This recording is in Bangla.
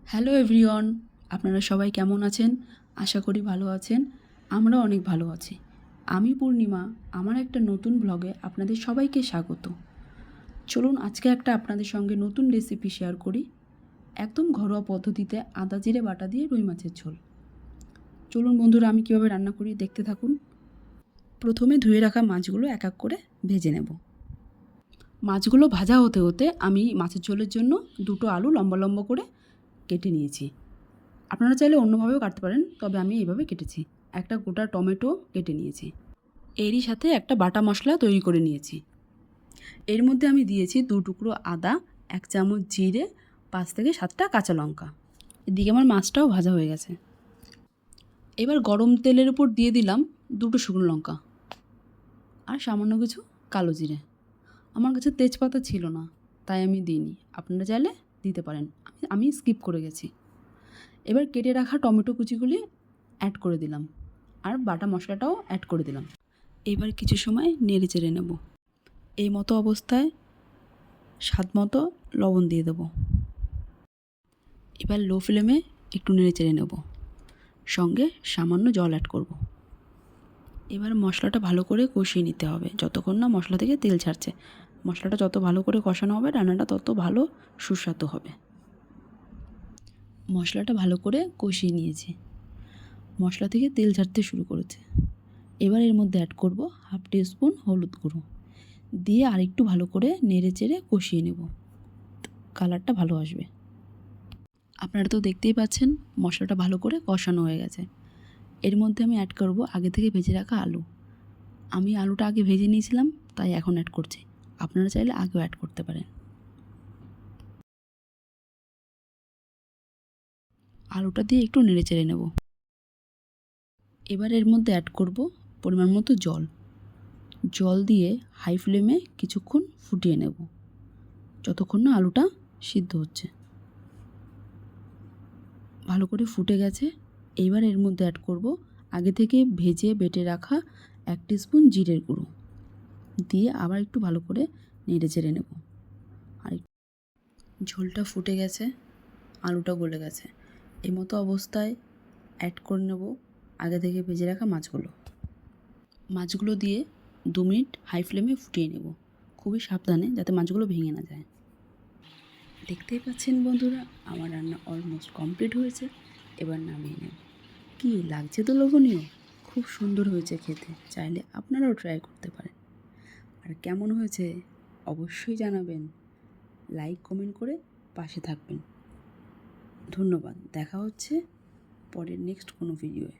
হ্যালো এভরিওয়ান, আপনারা সবাই কেমন আছেন? আশা করি ভালো আছেন। আমরা অনেক ভালো আছি। আমি পূর্ণিমা, আমার একটা নতুন ব্লগে আপনাদের সবাইকে স্বাগত। চলুন আজকে একটা আপনাদের সঙ্গে নতুন রেসিপি শেয়ার করি। একদম ঘরোয়া পদ্ধতিতে আদা জিরে বাটা দিয়ে রুই মাছের ঝোল। চলুন বন্ধুরা, আমি কীভাবে রান্না করি দেখতে থাকুন। প্রথমে ধুয়ে রাখা মাছগুলো এক এক করে ভেজে নেব। মাছগুলো ভাজা হতে হতে আমি মাছের ঝোলের জন্য দুটো আলু লম্বা লম্বা করে কেটে নিয়েছি। আপনারা চাইলে অন্যভাবেও কাটতে পারেন, তবে আমি এইভাবে কেটেছি। একটা গোটা টমেটো কেটে নিয়েছি। এরই সাথে একটা বাটা মশলা তৈরি করে নিয়েছি। এর মধ্যে আমি দিয়েছি 2 টুকরো আদা, 1 চামচ জিরে, 5 থেকে 7টা কাঁচা লঙ্কা। এদিকে আমার মাছটাও ভাজা হয়ে গেছে। এবার গরম তেলের উপর দিয়ে দিলাম 2টো শুকনো লঙ্কা আর সামান্য কিছু কালো জিরে। আমার কাছে তেজপাতা ছিল না, তাই আমি দিইনি। আপনারা চাইলে দিতে পারেন, আমি স্কিপ করে গেছি। এবার কেটে রাখা টমেটো কুচিগুলি অ্যাড করে দিলাম আর বাটা মশলাটাও অ্যাড করে দিলাম। এবার কিছু সময় নেড়ে চেড়ে নেব। এই মতো অবস্থায় স্বাদ মতো লবণ দিয়ে দেব। এবার লো ফ্লেমে একটু নেড়ে চেড়ে নেব, সঙ্গে সামান্য জল অ্যাড করব। এবার মশলাটা ভালো করে কষিয়ে নিতে হবে যতক্ষণ না মশলা থেকে তেল ছাড়ছে। মশলাটা যত ভালো করে কষানো হবে রান্নাটা তত ভালো সুস্বাদু হবে। মশলাটা ভালো করে কষিয়ে নিয়েছি, মশলা থেকে তেল ছাড়তে শুরু করেছে। এবার এর মধ্যে অ্যাড করব 1/2 টিস্পুন হলুদ গুঁড়ো দিয়ে আরেকটু ভালো করে নেড়ে চেড়ে কষিয়ে নেব, কালারটা ভালো আসবে। আপনারা তো দেখতেই পাচ্ছেন মশলাটা ভালো করে কষানো হয়ে গেছে। এর মধ্যে আমি অ্যাড করব আগে থেকে ভেজে রাখা আলু। আমি আলুটা আগে ভেজে নিয়েছিলাম, তাই এখন অ্যাড করছি। আপনারা চাইলে আগেও অ্যাড করতে পারেন। আলুটা দিয়ে একটু নেড়ে চেড়ে নেব। এবার এর মধ্যে অ্যাড করব পরিমাণ মতো জল। জল দিয়ে হাই ফ্লেমে কিছুক্ষণ ফুটিয়ে নেব, যতক্ষণ না আলুটা সিদ্ধ হচ্ছে। ভালো করে ফুটে গেছে। এইবার এর মধ্যে অ্যাড করব আগে থেকে ভেজে বেটে রাখা 1 টিস্পুন জিরের গুঁড়ো দিয়ে আবার একটু ভালো করে নেড়ে চেড়ে নেব। আর ঝোলটা ফুটে গেছে, আলুটা গলে গেছে। এই মতো অবস্থায় অ্যাড করে নেব আগে থেকে ভেজে রাখা মাছগুলো। মাছগুলো দিয়ে 2 মিনিট হাই ফ্লেমে ফুটিয়ে নেব, খুবই সাবধানে যাতে মাছগুলো ভেঙে না যায়। দেখতেই পাচ্ছেন বন্ধুরা, আমার রান্না অলমোস্ট কমপ্লিট হয়েছে। এবার নামিয়ে নেব। কি লাগছে তো লোভনীয়, খুব সুন্দর হয়েছে খেতে। চাইলে আপনারাও ট্রাই করতে পারেন। আর কেমন হয়েছে অবশ্যই জানাবেন। লাইক কমেন্ট করে পাশে থাকবেন। ধন্যবাদ। দেখা হচ্ছে পরের নেক্সট কোনো ভিডিওয়ে।